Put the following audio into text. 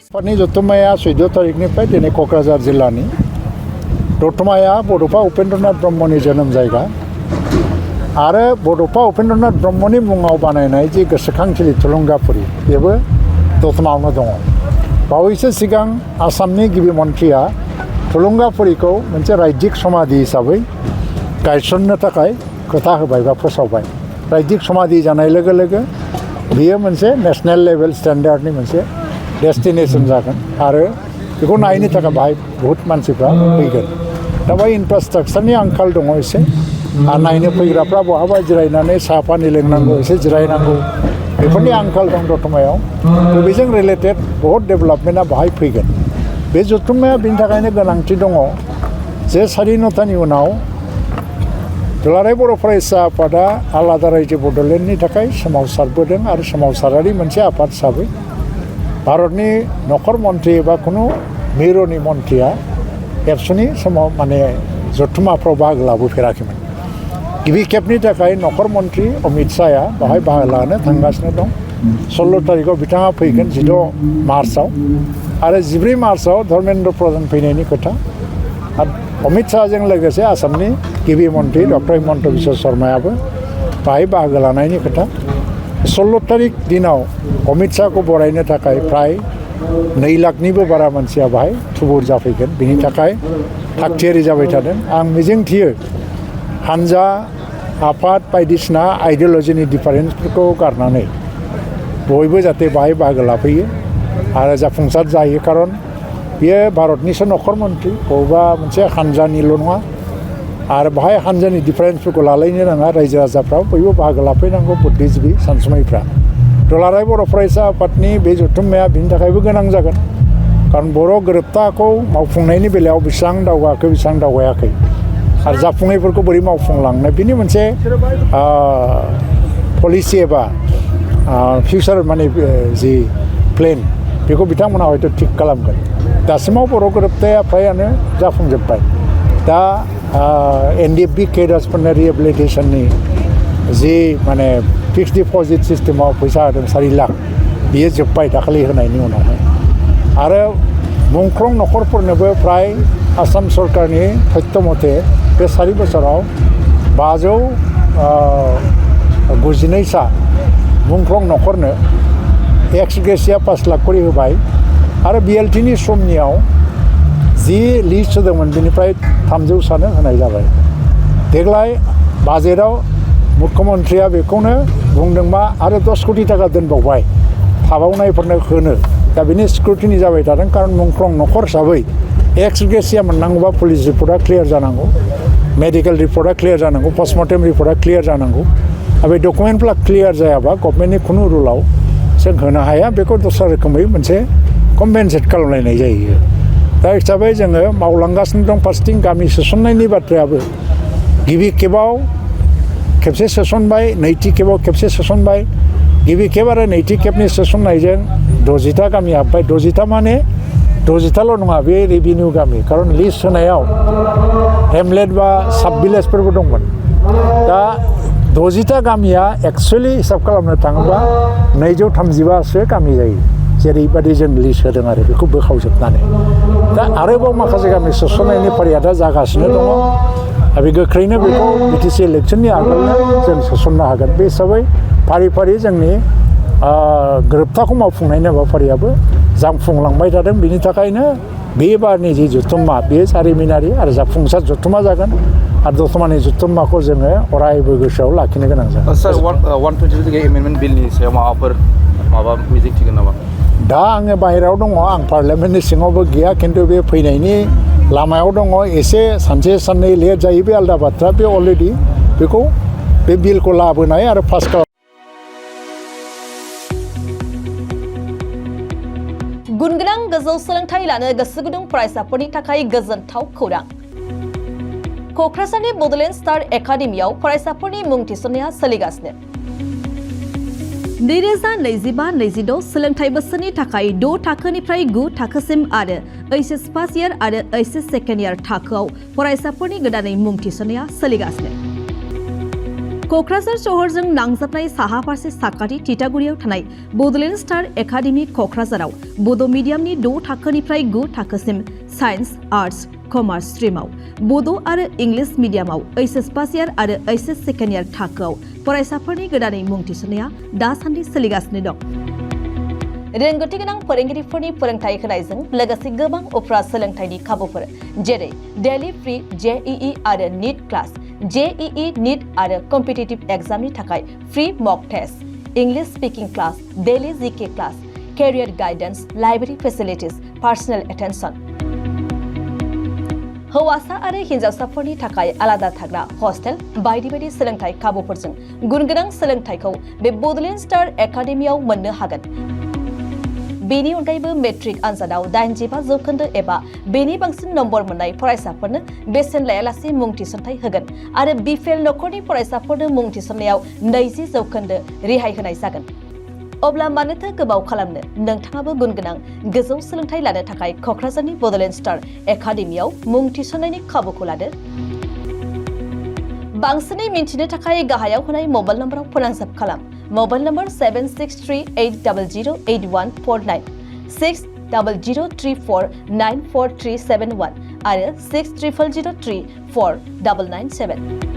आफादनि जथुम्माया 14 तारिखनिफ्राय दिनै क'क्राझार जिल्लानि दतमाया बड'फा उपेन्द्रनाथ ब्रह्मनि जोनोम जायगा आरो बड'फा उपेन्द्रनाथ ब्रह्मनि मुङाव बानायनाय जि गोसोखांथिलि थुलुंगाफुरि बेबो दतमायावनो दङ। बावैसो सिगां आसामनि गिबि मन्थ्रिया थुलुंगाफुरिखौ मोनसे रायजिक समाधि हिसाबै गायसननो थाखाय खोथा होबाय बा फोसावबाय। रायजिक समाधि जानाय लोगो लोगो बियो मोनसे नेशनेल लेभेल स्टेन्डार्डनि मोनसे डेस्टिनेशन जागोन आरो बेखौ नायनो थाखाय बाहाय बहुत मानसिफ्रा फैगोन। दा बाहाय इनफ्रास्ट्राक्चारनि आंखाल दङ एसे आरो नायनो फैग्राफ्रा बहाबा जिरायनानै साहा पानि लोंनांगौ एसे जिरायनांगौ बेफोरनि आंखाल दं दतमायाव। बेजों रिलेटेड बहुत डेभेलपमेन्टआ बाहाय फैगोन। बे जथुम्माया बेनि थाखायनो गोनांथि दङ जे स्वाधीनतानि उनाव दुलाराय बर' फरायसा आफादा आलादा रायजो बड'लेण्डनि थाखाय सोमावसारबोदों आरो सोमावसारारि मोनसे आफाद हिसाबै भारतनि नखर मन्थ्रि एबा खुनु मिरुनि मन्थ्रिया एबसुनि समाव माने जथुम्माफ्राव बाहागो लाबोफेराखैमोन। गिबि खेबनि थाखाय नखर मन्थ्रि अमित शाहया बाहाय बाहागो लानो थांगासिनो दं। 16 तारिखआव बिथाङा फैगोन 16 मार्चआव आरो 14 मार्चआव धर्मेन्द्र प्रधान फैनायनि खोथा आरो अमित शाहजों लोगोसे आसामनि गिबि मन्थ्रि डक्टर हिमन्त बिश्व शर्मायाबो बाहाय बाहागो लानायनि खोथा। 16 तारिख दिनाव अमित शाहखौ बरायनो थाखाय फ्राय 2 लाखनिबो बारा मानसिया बाहाय थुबुर जाफैगोन। बिनि थाखाय थागथियारि जाबाय थादों। आं मिजिंथियो हानजा आफाद बायदिसिना आइडिय'लजिनि डिफारेन्सफोरखौ गारनानै बयबो जाहाथे बाहाय बाहागो लाफैयो आरो जाफुंसार जायो। खारन बियो भारतनिसो नखर मन्थ्रि बबेबा मोनसे हानजानिल' नङा आरो बाहाय हानजानि डिफारेन्सफोरखौ लालायनो नाङा। रायजो राजाफ्राव बयबो बाहागो लाफैनांगौ बुद्धिजिबि सानसुमैफ्रा। दुलाराय बर' फरायसा आफादनि बे जथुम्माया बिनि थाखायबो गोनां जागोन। खारन बर' गोरोबथाखौ मावफुंनायनि बेलायाव बेसेबां दावगाखै बेसेबां दावगायाखै आरो जाफुङैफोरखौ बोरै मावफुंलांनो बिनि मोनसे पलिसि एबा फिउचार माने जि प्लेन बेखौ बिथांमोना हयथ' थिग खालामगोन। दासिमाव बर' गोरोबथाया फ्रायानो जाफुंजोब्बाय। दा NDFB केडार्सफोरनो रिहेबिलिटेसननि जि माने फिक्स डिप'जिट सिस्टेमाव फैसा होदों 4 लाख बियो जोब्बाय दाखालि होनायनि उनावहाय आरो मुंख्लं नखरफोरनोबो फ्राय आसाम सरकारनि तथ्य मथे बे 4 बोसोराव 592 सा मुंख्लं नखरनो एक्स ग्रेसिया 5 लाख करि होबाय आरो BLTनि समनियाव जि लिस्ट होदोंमोन बेनिफ्राय 300 सानो होनाय जाबाय। देग्लाय बाजेटआव मुख्यमन्थ्रिया बेखौनो बुंदोंबा आरो 10 कोटि थाखा दोनबावबाय थाबावनायफोरनो होनो। दा बेनि स्क्रुटिनि जाबाय थादों। खारन मुंख्लं नखर हिसाबै एक्स ग्रेसिया मोननांगौबा पुलिस रिपर्टआ क्लियार जानांगौ, मेडिकेल रिपर्टआ क्लियार जानांगौ, पस्टमर्टेम रिपर्टआ क्लियार जानांगौ आरो बे डकुमेन्टफ्रा क्लियार जायाबा गभर्नमेन्टनि खुनु रुलाव जों होनो हाया। बेखौ दस्रा रोखोमै मोनसे कम्पेनसेट खालामलायनाय जायो। दा हिसाबै जोङो मावलांगासिनो दं। फार्स्टिं गामि सोसननायनि बाथ्रायाबो गिबि खेबाव खेबसे सोसनबाय, नैथि खेबाव खेबसे सोसनबाय। गिबि खेब आरो नैथि खेबनि सोसननायजों 60टा गामि हाबबाय। 60टा माने 60टाल' नङा, बे रेभिनिउ गामि। खारन लिस्ट होनायाव हेमलेट बा साब भिलेजफोरबो दंमोन। दा 60टा गामिया एक्सुवेलि हिसाब खालामनो थाङोबा 235सो गामि जायो। जेरैबायदि जों लिस्ट होदों आरो बेखौ बोखावजोबनानै दा आरोबाव माखासे गामि सोसननायनि फारिया दा जागासिनो दङ आरो बे गोख्रैनो बेखौ BTC इलेक्सननि आगोलनो जों सोसननो हागोन। बे हिसाबै फारि फारि जोंनि गोरोबथाखौ मावफुंनायनि हाबाफारियाबो जाफुंलांबाय थादों। बिनि थाखायनो बे बारनि जि जथुम्मा बेयो जारिमिनारि आरो जाफुंसार जथुम्मा जागोन आरो दतमानि जथुम्माखौ जोङो अरायबो गोसोआव लाखिनो गोनां जागोन। सार 122 एमेन्डमेन्ट बिलनि सायाव माबा मिजिंथिगोन नामा? दा आङो बाहेरायाव दङ, आं पार्लियामेन्टनि सिङावबो गैया, खिन्थु बे फैनायनि लामायाव दङ। एसे सानसे साननै लेट जायो बे आलादा बाथ्रा। बे अलरेडि बेखौ बे बिलखौ लाबोनाय आरो पास खालाम। गुनगोनां गोजौ सोलोंथाइ लानो गोसो गुदुं फरायसाफोरनि थाखाय गोजोनथाव खौरां। क'क्राझारनि बड'लेण्ड स्टार एकाडेमियाव फरायसाफोरनि मुं थिसननाया सोलिगासिनो। 2025-26 सोलोंथाइ बोसोरनि थाखाय 6 थाखोनिफ्राय 9 थाखोसिम आरो HS फार्स्ट इयार आरो HS सेकेन्ड इयार थाखोआव फरायसाफोरनि गोदानै मुं थिसननाया सोलिगासिनो। क'क्राझार सहरजों नांजाबनाय साहा फारसे साखाथि तितागुरियाव थानाय बड'लेण्ड स्टार एकाडेमि क'क्राझाराव बड' मिडियामनि 6 थाखोनिफ्राय 9 थाखोसिम साइन्स आर्ट्स कमार्स स्ट्रिमाव बड' आरो इंलिश मिडियामाव एचएस फार्स्ट इयार आरो एचएस सेकेन्ड इयार थाखोआव फरायसाफोरनि गोदानै मुं थिसननाया दासान्दि सोलिगासिनो दं। रोंगौथि गोनां फोरोंगिरिफोरनि फोरोंथाय होनायजों लोगोसे गोबां उफ्रा सोलोंथायनि खाबुफोर जेरै डेली फ्री जेईई आरो नीट क्लास, जेईई नीट आरो कम्पिटिटिभ एग्जामनि थाखाय free mock test, English speaking class, daily GK class, career guidance, library facilities, personal attention. हौवासा आरो हिन्जावसाफोरनि थाखाय आलादा थाग्रा हस्टेल बायदि बायदि सोलोंथाय खाबुफोरजों गुनगोनां सोलोंथायखौ बे बड'लेण्ड स्टार एकाडेमियाव मोननो हागोन। बेनि अनगायैबो मेट्रिक आनजादाव 85% एबा बेनि बांसिन नम्बर मोननाय फरायसाफोरनो बेसेन लायालासे मुं थिसनथाय होगोन आरो बिपिएल नखरनि फरायसाफोरनो मुं थिसननायाव 20% रेहाय होनाय जागोन। अब्ला मानोथो गोबाव खालामनो, नोंथाङाबो गुनगोनां गोजौ सोलोंथाय लानो थाखाय क'क्राझारनि बड'लेण्ड स्टार एकाडेमियाव मुं थिसननायनि खाबुखौ लादो। बांसिनै मिन्थिनो थाखाय गाहायाव होनाय मबाइल नम्बराव फोनांजाब खालाम। मबाइल नम्बर 7638008149, 6003494371 आरो 6000034997।